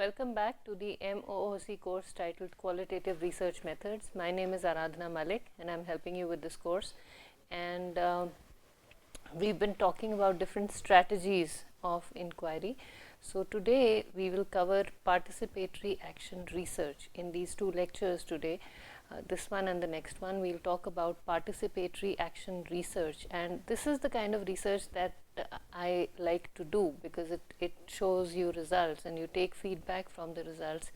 Welcome back to the MOOC course titled Qualitative Research Methods. My name is Aradhana Malik and I'm helping you with this course. And we've been talking about different strategies of inquiry. So today we will cover participatory action research. In these two lectures today, this one and the next one, we'll talk about participatory action research, and this is the kind of research that I like to do because it shows you results and you take feedback from the results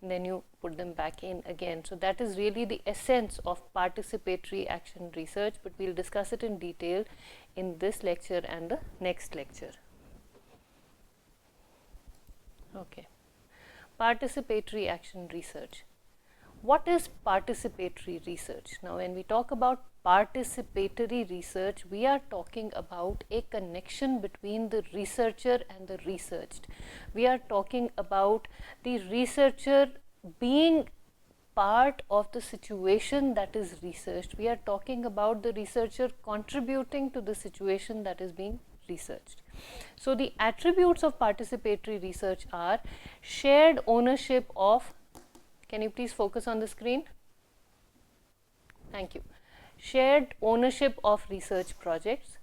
and then you put them back in again. So that is really the essence of participatory action research, but we'll discuss it in detail in this lecture and the next lecture. Okay, participatory action research. What is participatory research? Now, when we talk about participatory research, we are talking about a connection between the researcher and the researched. We are talking about the researcher being part of the situation that is researched. We are talking about the researcher contributing to the situation that is being researched. So, the attributes of participatory research are shared ownership of, can you please focus on the screen? Thank you. Shared ownership of research projects,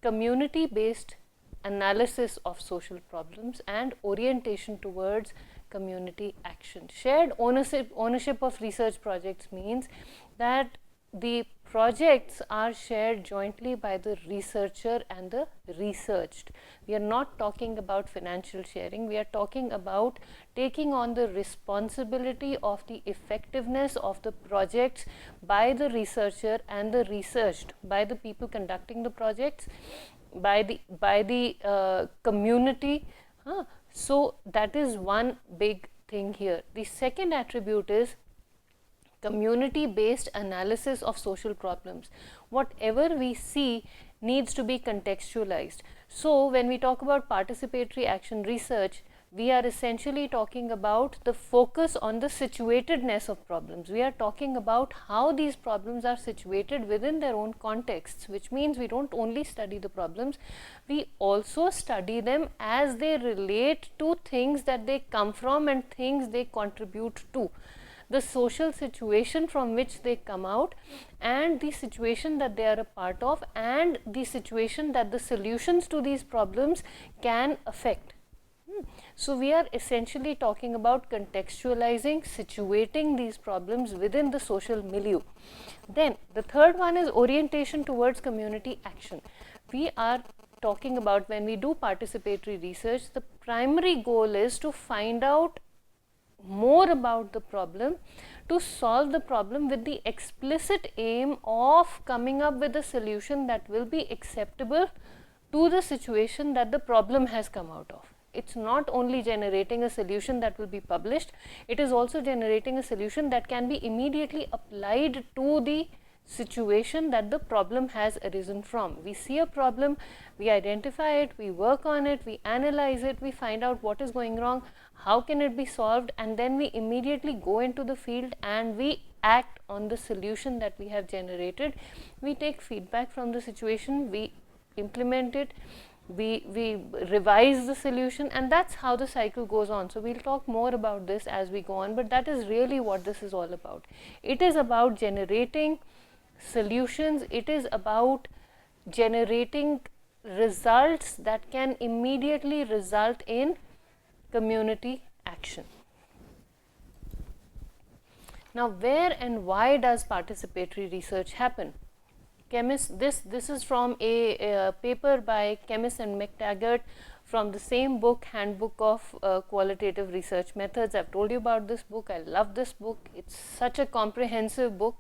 community-based analysis of social problems, and orientation towards community action. Shared ownership of research projects means that the projects are shared jointly by the researcher and the researched. We are not talking about financial sharing, we are talking about taking on the responsibility of the effectiveness of the projects by the researcher and the researched, by the people conducting the projects, by the community. So that is one big thing here. The second attribute is community-based analysis of social problems. Whatever we see needs to be contextualized. So when we talk about participatory action research, we are essentially talking about the focus on the situatedness of problems. We are talking about how these problems are situated within their own contexts, which means we don't only study the problems, we also study them as they relate to things that they come from and things they contribute to. The social situation from which they come out and the situation that they are a part of and the situation that the solutions to these problems can affect. So we are essentially talking about contextualizing, situating these problems within the social milieu. Then the third one is orientation towards community action. We are talking about, when we do participatory research, the primary goal is to find out more about the problem, to solve the problem with the explicit aim of coming up with a solution that will be acceptable to the situation that the problem has come out of. It's not only generating a solution that will be published, it is also generating a solution that can be immediately applied to the situation that the problem has arisen from. We see a problem, we identify it, we work on it, we analyze it, we find out what is going wrong, how can it be solved, and then we immediately go into the field and we act on the solution that we have generated. We take feedback from the situation, we implement it, we revise the solution, and that's how the cycle goes on. So we'll talk more about this as we go on, but that is really what this is all about. It is about generating solutions, it is about generating results that can immediately result in community action. Now, where and why does participatory research happen? This is from a paper by Chemist and McTaggart from the same book, Handbook of Qualitative Research Methods. I've told you about this book. I love this book. It's such a comprehensive book.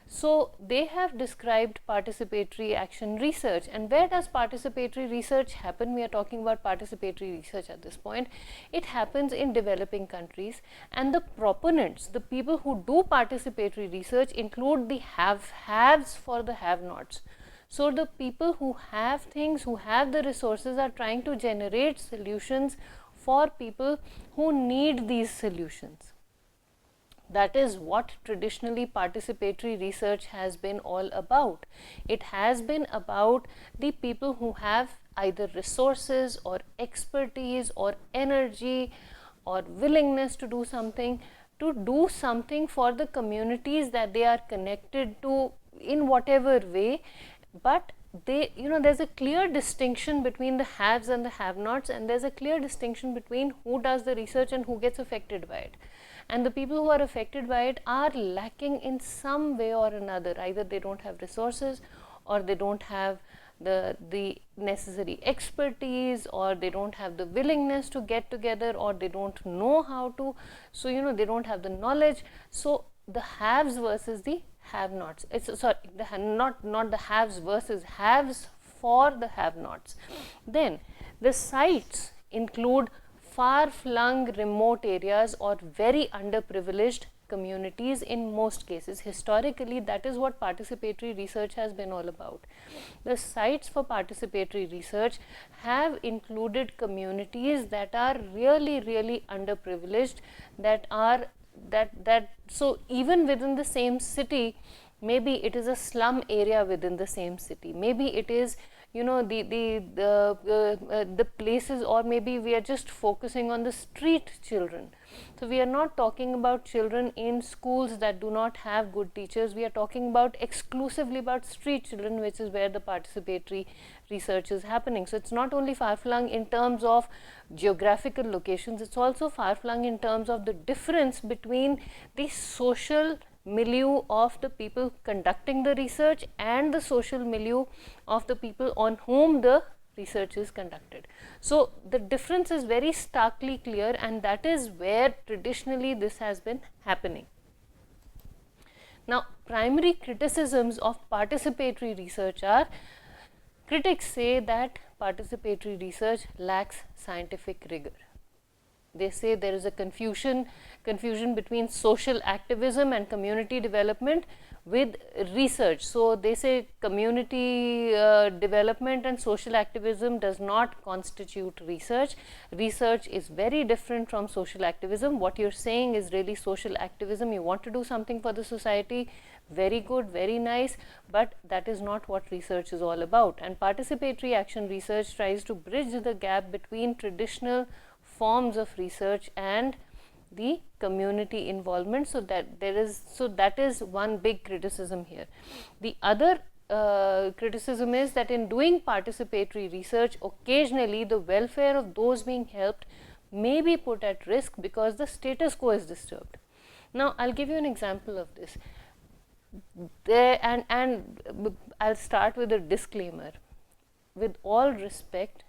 So they have described participatory action research. And where does participatory research happen? We are talking about participatory research at this point. It happens in developing countries, and the proponents, the people who do participatory research, include the haves for the have-nots. So the people who have things, who have the resources, are trying to generate solutions for people who need these solutions. That is what traditionally participatory research has been all about. It has been about the people who have either resources or expertise or energy or willingness to do something for the communities that they are connected to in whatever way. But they, there's a clear distinction between the haves and the have-nots, and there's a clear distinction between who does the research and who gets affected by it. And the people who are affected by it are lacking in some way or another. Either they don't have resources, or they don't have the necessary expertise, or they don't have the willingness to get together, or they don't know how to. So they don't have the knowledge. So the haves versus the have-nots. It's sorry, not the haves versus haves for the have-nots. Then the sites include far-flung remote areas or very underprivileged communities in most cases. Historically, that is what participatory research has been all about. The sites for participatory research have included communities that are really, really underprivileged, so even within the same city, maybe it is a slum area within the same city, maybe it is the places, or maybe we are just focusing on the street children. So we are not talking about children in schools that do not have good teachers. We are talking about exclusively about street children, which is where the participatory research is happening. So it's not only far-flung in terms of geographical locations, it's also far-flung in terms of the difference between the social milieu of the people conducting the research and the social milieu of the people on whom the research is conducted. So the difference is very starkly clear, and that is where traditionally this has been happening. Now, primary criticisms of participatory research are: critics say that participatory research lacks scientific rigor. They say there is a confusion between social activism and community development with research. So they say community development and social activism does not constitute research. Research is very different from social activism. What you're saying is really social activism. You want to do something for the society, very good, very nice, but that is not what research is all about. And participatory action research tries to bridge the gap between traditional forms of research and the community involvement. So that is one big criticism here. The other criticism is that in doing participatory research, occasionally the welfare of those being helped may be put at risk because the status quo is disturbed. Now I'll give you an example of this. And I'll start with a disclaimer. With all respect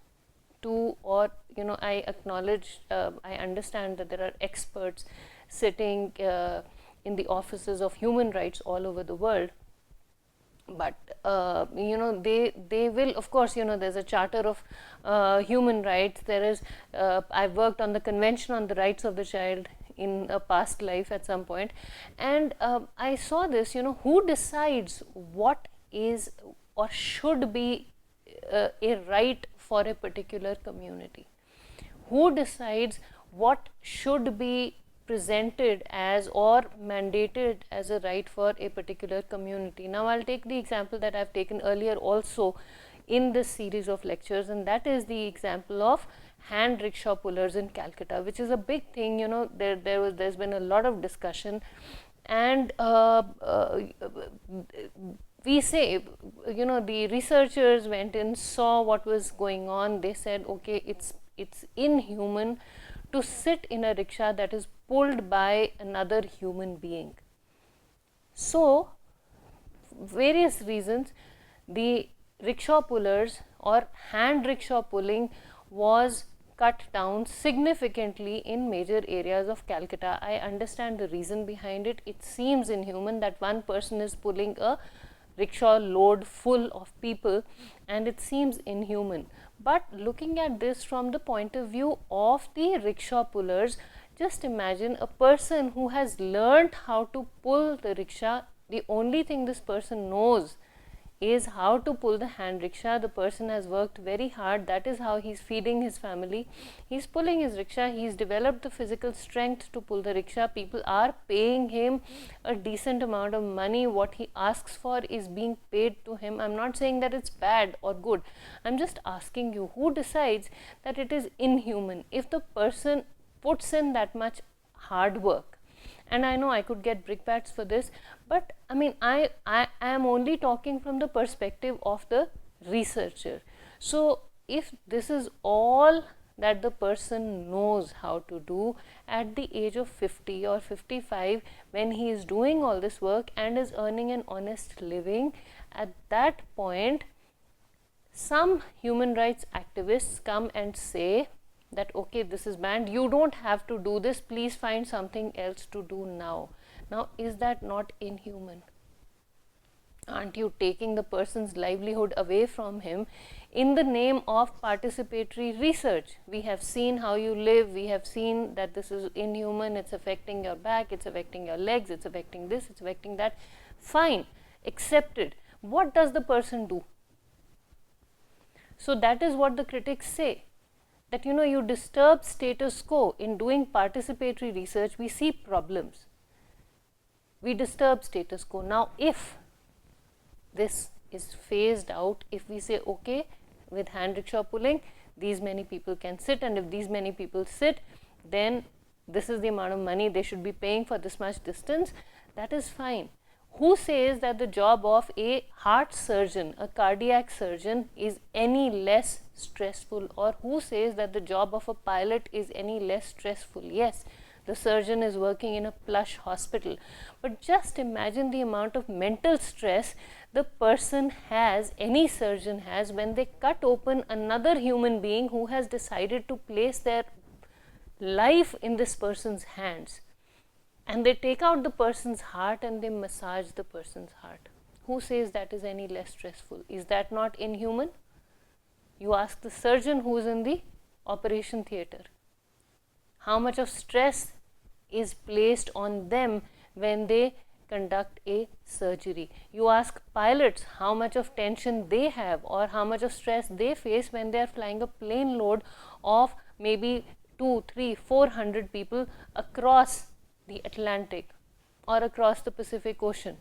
to, or I acknowledge, I understand that there are experts sitting in the offices of human rights all over the world, but they will, of course, there's a charter of human rights. There is I've worked on the Convention on the Rights of the Child in a past life at some point, and I saw this, who decides what is or should be a right for a particular community? Who decides what should be presented as or mandated as a right for a particular community? Now I'll take the example that I've taken earlier also in this series of lectures, and that is the example of hand rickshaw pullers in Calcutta, which is a big thing. There's been a lot of discussion, and we say, the researchers went and saw what was going on. They said, okay, it's inhuman to sit in a rickshaw that is pulled by another human being. So, various reasons, the rickshaw pullers or hand rickshaw pulling was cut down significantly in major areas of Calcutta. I understand the reason behind it. It seems inhuman that one person is pulling a rickshaw load full of people, and it seems inhuman. But looking at this from the point of view of the rickshaw pullers, just imagine a person who has learnt how to pull the rickshaw. The only thing this person knows is how to pull the hand rickshaw. The person has worked very hard. That is how he's feeding his family. He's pulling his rickshaw. He's developed the physical strength to pull the rickshaw. People are paying him a decent amount of money. What he asks for is being paid to him. I'm not saying that it's bad or good. I'm just asking you, who decides that it is inhuman? If the person puts in that much hard work. And I know I could get brickbats for this, but I mean, I am only talking from the perspective of the researcher. So if this is all that the person knows how to do at the age of 50 or 55, when he is doing all this work and is earning an honest living, at that point some human rights activists come and say that okay, this is banned, you don't have to do this, please find something else to do now. Now, is that not inhuman? Aren't you taking the person's livelihood away from him in the name of participatory research? We have seen how you live, we have seen that this is inhuman, it's affecting your back, it's affecting your legs, it's affecting this, it's affecting that. Fine, accepted. What does the person do? So that is what the critics say, that you disturb status quo. In doing participatory research, we see problems. We disturb status quo. Now, if this is phased out, if we say okay, with hand rickshaw pulling these many people can sit, and if these many people sit, then this is the amount of money they should be paying for this much distance, that is fine. Who says that the job of a heart surgeon, a cardiac surgeon, is any less stressful? Or who says that the job of a pilot is any less stressful? Yes, the surgeon is working in a plush hospital, but just imagine the amount of mental stress the person has, any surgeon has, when they cut open another human being who has decided to place their life in this person's hands, and they take out the person's heart and they massage the person's heart. Who says that is any less stressful? Is that not inhuman? You ask the surgeon who is in the operation theatre, how much of stress is placed on them when they conduct a surgery. You ask pilots how much of tension they have or how much of stress they face when they are flying a plane load of maybe 200, 300, 400 people across the Atlantic, or across the Pacific Ocean,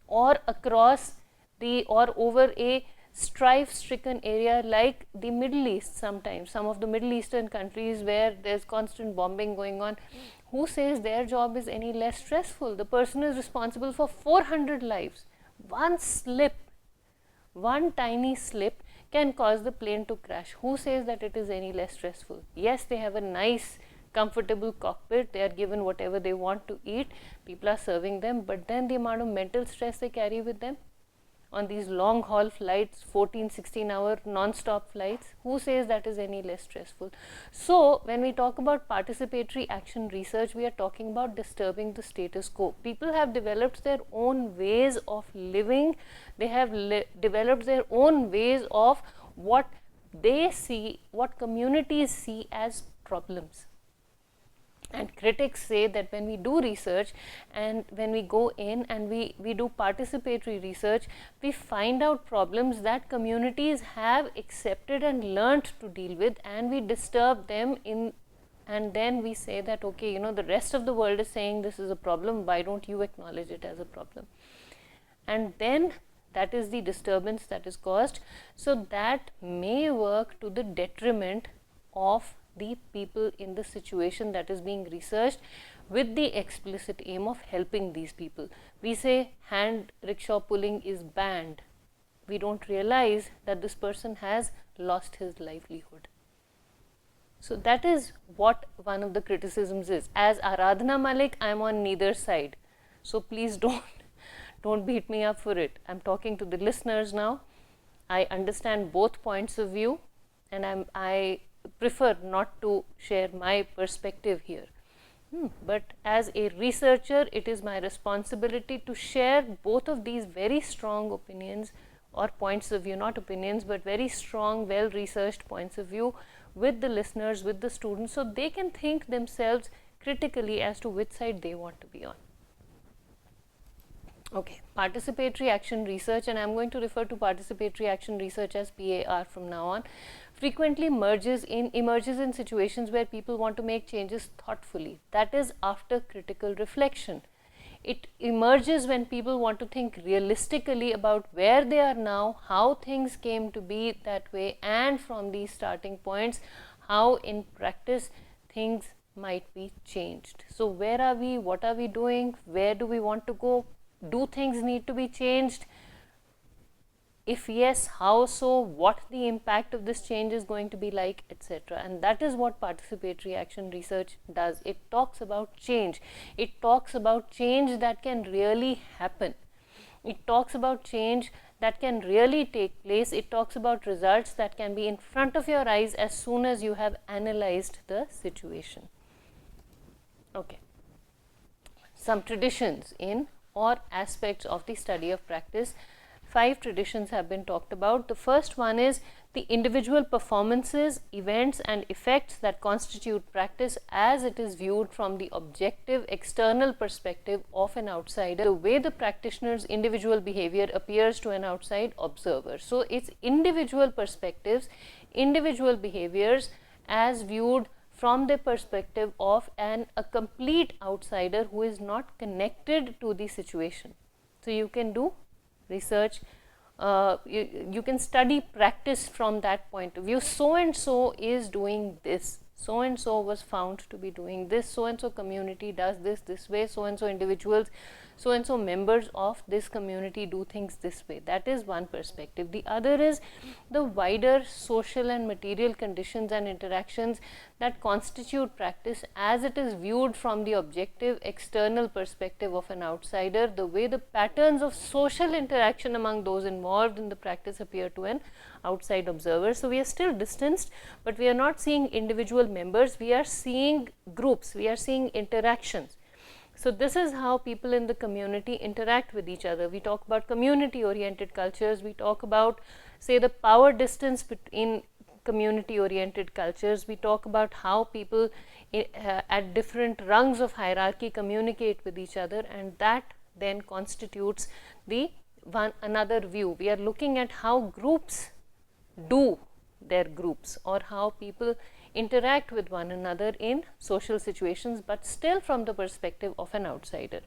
or across the, or over a strife-stricken area like the Middle East. Sometimes some of the Middle Eastern countries where there's constant bombing going on. Who says their job is any less stressful? The person is responsible for 400 lives. One slip, one tiny slip can cause the plane to crash. Who says that it is any less stressful? Yes, they have a nice comfortable cockpit, they are given whatever they want to eat, people are serving them, but then the amount of mental stress they carry with them on these long haul flights, 14-16 hour non-stop flights, who says that is any less stressful? So when we talk about participatory action research, we are talking about disturbing the status quo. People have developed their own ways of living, they have developed their own ways of what they see, what communities see as problems. And critics say that when we do research and when we go in and we do participatory research, we find out problems that communities have accepted and learnt to deal with, and we disturb them in, and then we say that okay, the rest of the world is saying this is a problem, why don't you acknowledge it as a problem? And then that is the disturbance that is caused. So that may work to the detriment of the people in the situation that is being researched, with the explicit aim of helping these people. We say hand rickshaw pulling is banned. We don't realize that this person has lost his livelihood. So that is what one of the criticisms is. As Aradhana Malik, I am on neither side. So please don't beat me up for it. I am talking to the listeners now. I understand both points of view, and I prefer not to share my perspective here. But as a researcher, it is my responsibility to share both of these very strong opinions or points of view, not opinions, but very strong, well-researched points of view with the listeners, with the students, so they can think themselves critically as to which side they want to be on. Okay, participatory action research, and I am going to refer to participatory action research as PAR from now on, frequently emerges in situations where people want to make changes thoughtfully. That is after critical reflection. It emerges when people want to think realistically about where they are now, how things came to be that way, and from these starting points, how in practice things might be changed. So where are we, what are we doing, where do we want to go, do things need to be changed? If yes, how so, what the impact of this change is going to be like, etc. And that is what participatory action research does. It talks about change. It talks about change that can really happen. It talks about change that can really take place. It talks about results that can be in front of your eyes as soon as you have analyzed the situation. Okay. Some traditions in or aspects of the study of practice. 5 traditions have been talked about. The first one is the individual performances, events and effects that constitute practice as it is viewed from the objective external perspective of an outsider, the way the practitioner's individual behavior appears to an outside observer. So it's individual perspectives, individual behaviors as viewed from the perspective of a complete outsider who is not connected to the situation. So you can do research, you can study practice from that point of view. So and so is doing this, so and so was found to be doing this, so and so community does this way, so and so individuals, so and so members of this community do things this way. That is one perspective. The other is the wider social and material conditions and interactions that constitute practice as it is viewed from the objective external perspective of an outsider, the way the patterns of social interaction among those involved in the practice appear to an outside observer. So we are still distanced, but we are not seeing individual members, we are seeing groups, we are seeing interactions. So this is how people in the community interact with each other. We talk about community oriented cultures, we talk about, say, the power distance between community oriented cultures, we talk about how people at different rungs of hierarchy communicate with each other, and that then constitutes the another view. We are looking at how groups do their groups, or how people interact with one another in social situations, but still from the perspective of an outsider.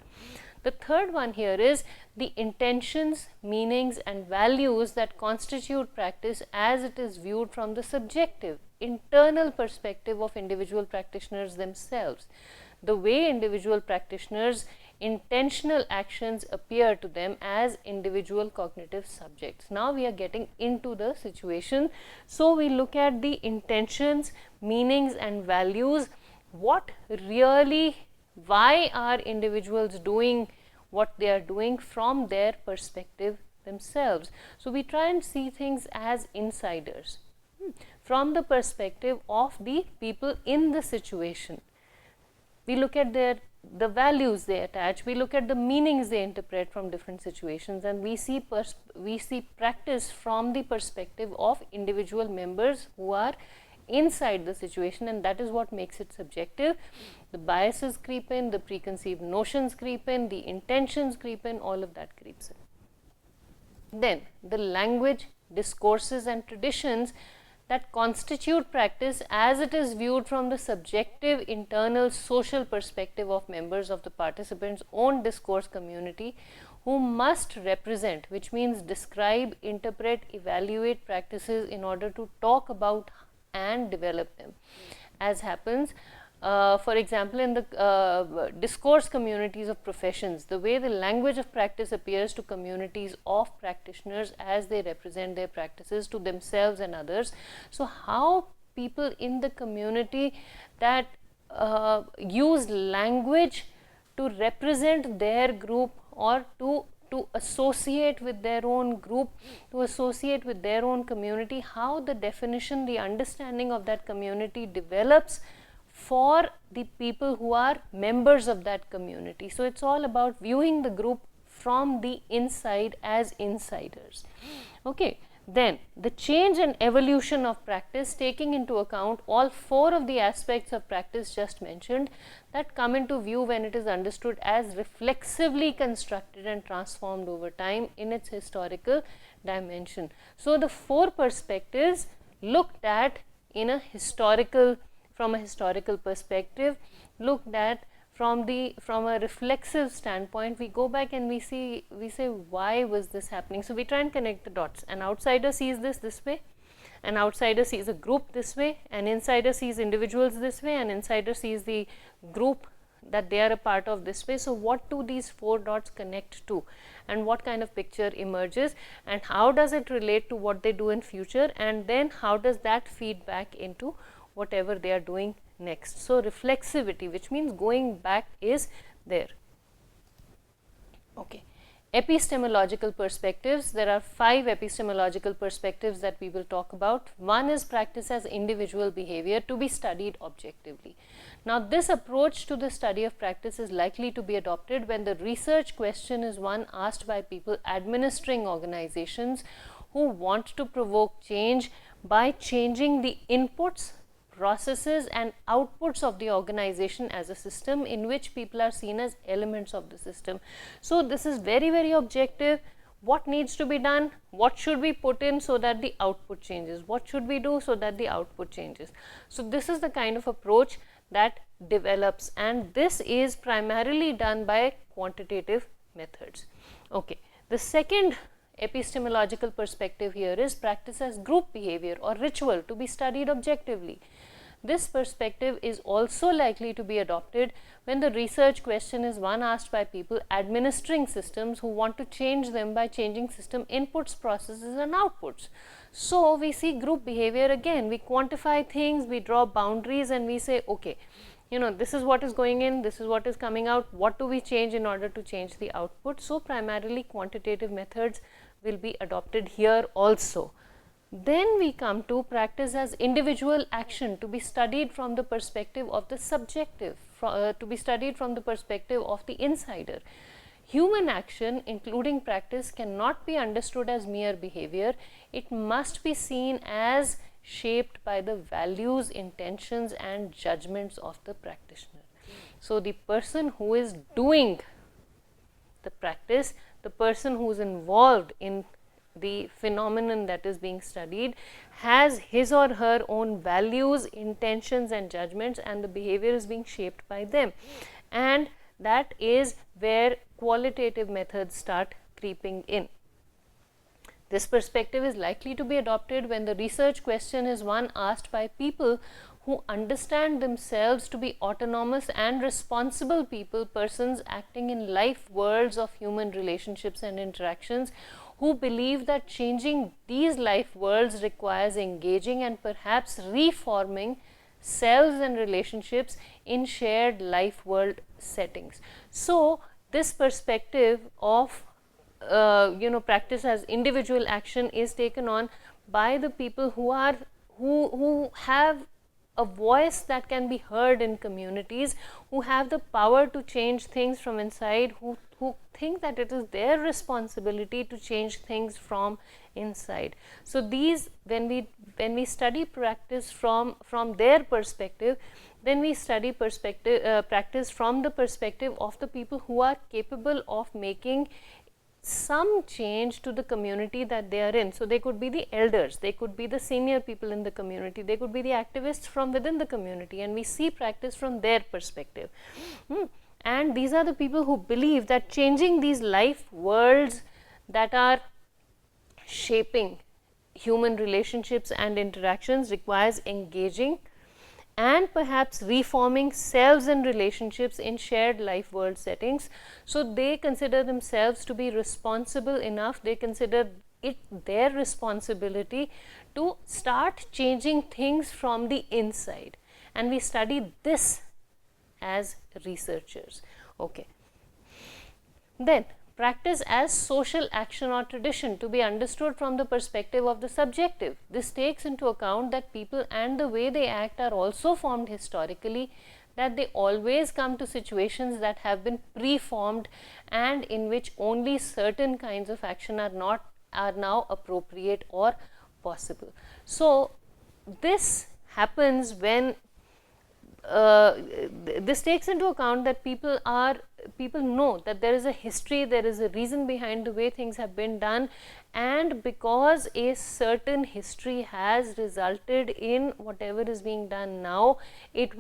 The third one here is the intentions, meanings and values that constitute practice as it is viewed from the subjective, internal perspective of individual practitioners themselves. The way individual practitioners' intentional actions appear to them as individual cognitive subjects. Now we are getting into the situation. So we look at the intentions, meanings and values. What really, why are individuals doing what they are doing from their perspective themselves? So we try and see things as insiders from the perspective of the people in the situation. We look at the values they attach, we look at the meanings they interpret from different situations, and we see practice from the perspective of individual members who are inside the situation, and that is what makes it subjective. The biases creep in, the preconceived notions creep in, the intentions creep in, all of that creeps in. Then the language, discourses and traditions that constitute practice as it is viewed from the subjective internal social perspective of members of the participants' own discourse community, who must represent, which means describe, interpret, evaluate practices in order to talk about and develop them. As happens, for example, in the discourse communities of professions, the way the language of practice appears to communities of practitioners as they represent their practices to themselves and others. So how people in the community that use language to represent their group, or to associate with their own group, to associate with their own community, how the definition, the understanding of that community develops for the people who are members of that community. So it's all about viewing the group from the inside as insiders. Okay. Then the change and evolution of practice, taking into account all 4 of the aspects of practice just mentioned, that come into view when it is understood as reflexively constructed and transformed over time in its historical dimension. So the 4 perspectives looked at in a historical, from a historical perspective, looked at from a reflexive standpoint. We go back and we say, why was this happening? So we try and connect the dots. An outsider sees this way, An outsider sees a group this way, an insider sees individuals this way, an insider sees the group that they are a part of this way. So what do these 4 dots connect to, and what kind of picture emerges, and how does it relate to what they do in future, and then how does that feed back into whatever they are doing next. So reflexivity, which means going back, is there. Okay. Epistemological perspectives. There are 5 epistemological perspectives that we will talk about. One is practice as individual behavior to be studied objectively. Now, this approach to the study of practice is likely to be adopted when the research question is one asked by people administering organizations who want to provoke change by changing the inputs, processes and outputs of the organization as a system in which people are seen as elements of the system. So this is very, very objective. What needs to be done? What should we put in so that the output changes? What should we do so that the output changes? So this is the kind of approach that develops, and this is primarily done by quantitative methods. Okay. The second epistemological perspective here is practice as group behavior or ritual to be studied objectively. This perspective is also likely to be adopted when the research question is one asked by people administering systems who want to change them by changing system inputs, processes and outputs. So we see group behavior again, we quantify things, we draw boundaries and we say, okay, you know, this is what is going in, this is what is coming out, what do we change in order to change the output. So primarily quantitative methods will be adopted here also. Then we come to practice as individual action to be studied from the perspective of the subjective, to be studied from the perspective of the insider. Human action, including practice, cannot be understood as mere behavior. It must be seen as shaped by the values, intentions and judgments of the practitioner. So the person who is doing the practice, the person who is involved in the phenomenon that is being studied, has his or her own values, intentions and judgments, and the behavior is being shaped by them, and that is where qualitative methods start creeping in. This perspective is likely to be adopted when the research question is one asked by people who understand themselves to be autonomous and responsible persons acting in life worlds of human relationships and interactions, who believe that changing these life worlds requires engaging and perhaps reforming selves and relationships in shared life world settings. So this perspective of practice as individual action is taken on by the people who have a voice that can be heard in communities, who have the power to change things from inside, who think that it is their responsibility to change things from inside. So these, when we study practice from their perspective, then we study practice from the perspective of the people who are capable of making some change to the community that they are in. So they could be the elders, they could be the senior people in the community, they could be the activists from within the community, and we see practice from their perspective. And these are the people who believe that changing these life worlds that are shaping human relationships and interactions requires engaging and perhaps reforming selves and relationships in shared life world settings. So they consider themselves to be responsible enough, they consider it their responsibility to start changing things from the inside, and we study this as researchers. Okay. Then practice as social action or tradition to be understood from the perspective of the subjective. This takes into account that people and the way they act are also formed historically, that they always come to situations that have been preformed and in which only certain kinds of action are now appropriate or possible. So this happens when this takes into account that people know that there is a history, there is a reason behind the way things have been done, and because a certain history has resulted in whatever is being done now, it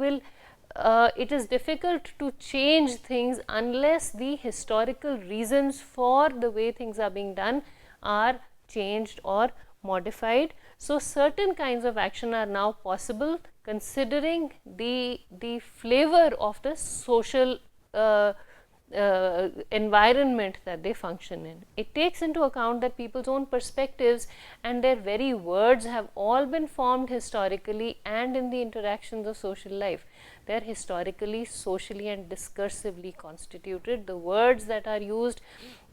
is difficult to change things unless the historical reasons for the way things are being done are changed or modified. So certain kinds of action are now possible considering the flavor of the social environment that they function in. It takes into account that people's own perspectives and their very words have all been formed historically and in the interactions of social life. They are historically, socially and discursively constituted. The words that are used,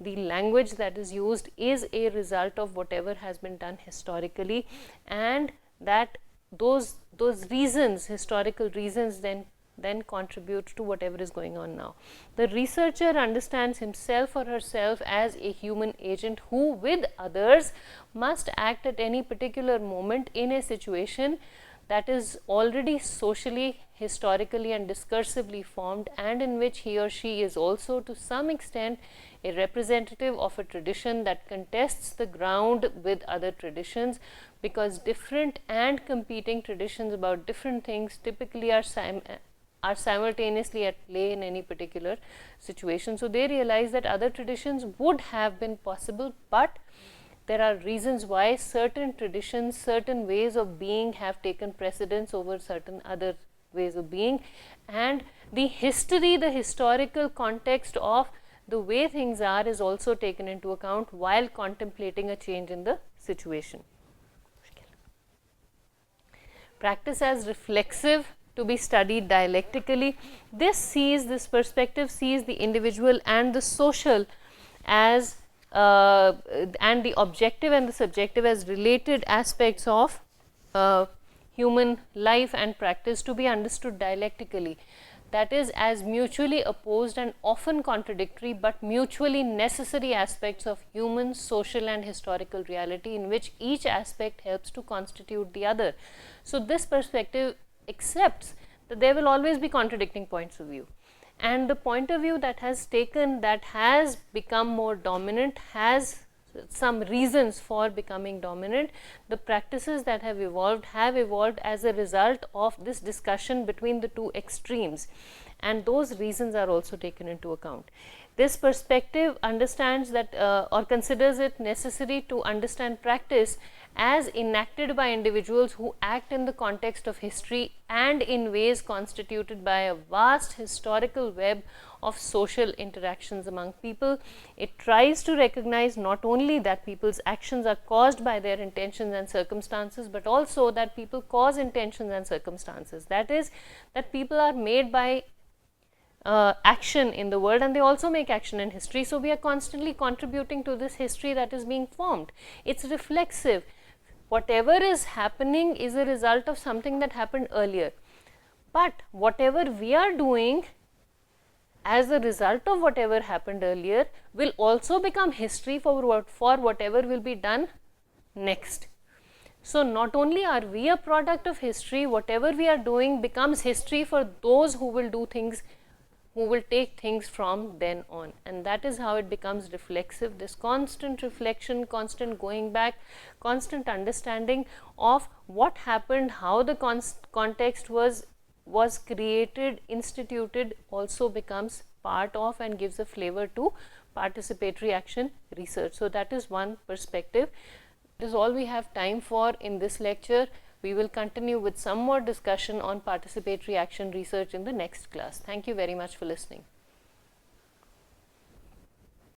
the language that is used is a result of whatever has been done historically, and that those reasons, historical reasons, then contribute to whatever is going on now. The researcher understands himself or herself as a human agent who, with others, must act at any particular moment in a situation that is already socially, historically and discursively formed, and in which he or she is also to some extent a representative of a tradition that contests the ground with other traditions, because different and competing traditions about different things typically are simultaneously at play in any particular situation. So they realize that other traditions would have been possible, but there are reasons why certain traditions, certain ways of being have taken precedence over certain other ways of being, and the history, the historical context of the way things are is also taken into account while contemplating a change in the situation. Practice as reflexive, to be studied dialectically. This perspective sees the individual and the social as and the objective and the subjective as related aspects of human life and practice, to be understood dialectically. That is, as mutually opposed and often contradictory but mutually necessary aspects of human, social and historical reality, in which each aspect helps to constitute the other. So this perspective accepts that there will always be contradicting points of view, and the point of view that has become more dominant has some reasons for becoming dominant. The practices that have evolved as a result of this discussion between the two extremes, and those reasons are also taken into account. This perspective understands that or considers it necessary to understand practice as enacted by individuals who act in the context of history and in ways constituted by a vast historical web of social interactions among people. It tries to recognize not only that people's actions are caused by their intentions and circumstances, but also that people cause intentions and circumstances. That is, that people are made by action in the world, and they also make action in history. So we are constantly contributing to this history that is being formed. It's reflexive. Whatever is happening is a result of something that happened earlier, but whatever we are doing as a result of whatever happened earlier will also become history for whatever will be done next. So not only are we a product of history, whatever we are doing becomes history for those who will do things, who will take things from then on, and that is how it becomes reflexive. This constant reflection, constant going back, constant understanding of what happened, how the context was created, instituted, also becomes part of and gives a flavor to participatory action research. So that is one perspective. That is all we have time for in this lecture. We will continue with some more discussion on participatory action research in the next class. Thank you very much for listening.